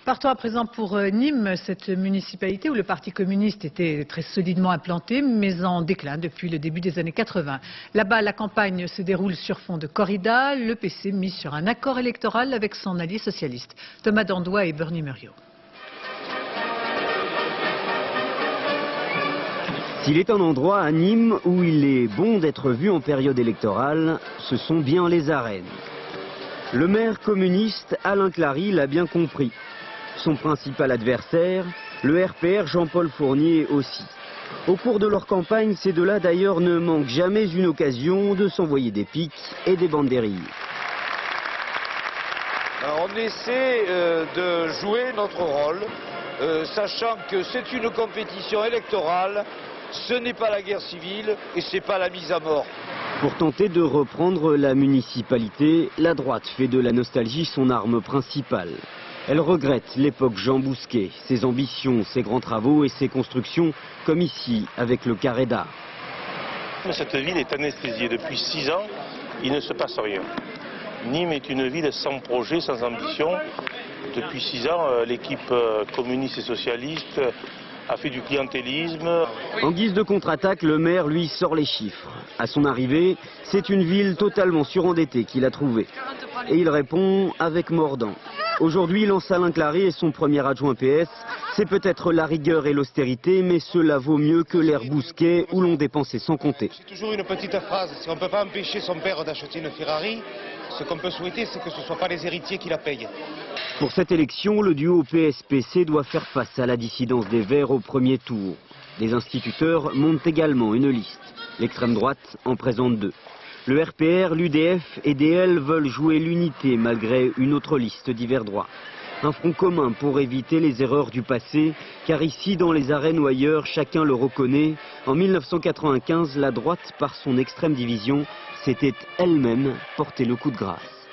Partons à présent pour Nîmes, cette municipalité où le Parti communiste était très solidement implanté, mais en déclin depuis le début des années 80. Là-bas, la campagne se déroule sur fond de corrida. Le PC mise sur un accord électoral avec son allié socialiste. Thomas Dandois et Bernie Muriot. S'il est un endroit à Nîmes où il est bon d'être vu en période électorale, ce sont bien les arènes. Le maire communiste Alain Clary l'a bien compris. Son principal adversaire, le RPR Jean-Paul Fournier aussi. Au cours de leur campagne, ces deux-là d'ailleurs ne manquent jamais une occasion de s'envoyer des piques et des banderilles. Alors on essaie de jouer notre rôle, sachant que c'est une compétition électorale, ce n'est pas la guerre civile et ce n'est pas la mise à mort. Pour tenter de reprendre la municipalité, la droite fait de la nostalgie son arme principale. Elle regrette l'époque Jean Bousquet, ses ambitions, ses grands travaux et ses constructions, comme ici avec le Carré d'Art. Cette ville est anesthésiée. Depuis 6 ans, il ne se passe rien. Nîmes est une ville sans projet, sans ambition. Depuis 6 ans, l'équipe communiste et socialiste a fait du clientélisme. En guise de contre-attaque, le maire lui sort les chiffres. À son arrivée, c'est une ville totalement surendettée qu'il a trouvée. Et il répond avec mordant. Aujourd'hui, lance Alain Clary et son premier adjoint PS. C'est peut-être la rigueur et l'austérité, mais cela vaut mieux que l'ère Bousquet où l'on dépensait sans compter. C'est toujours une petite phrase, si on ne peut pas empêcher son père d'acheter une Ferrari, ce qu'on peut souhaiter, c'est que ce ne soient pas les héritiers qui la payent. Pour cette élection, le duo PS-PC doit faire face à la dissidence des Verts au premier tour. Des instituteurs montent également une liste. L'extrême droite en présente 2. Le RPR, l'UDF et DL veulent jouer l'unité malgré une autre liste d'hiver droit. Un front commun pour éviter les erreurs du passé, car ici, dans les arènes ou ailleurs, chacun le reconnaît. En 1995, la droite, par son extrême division, s'était elle-même porté le coup de grâce.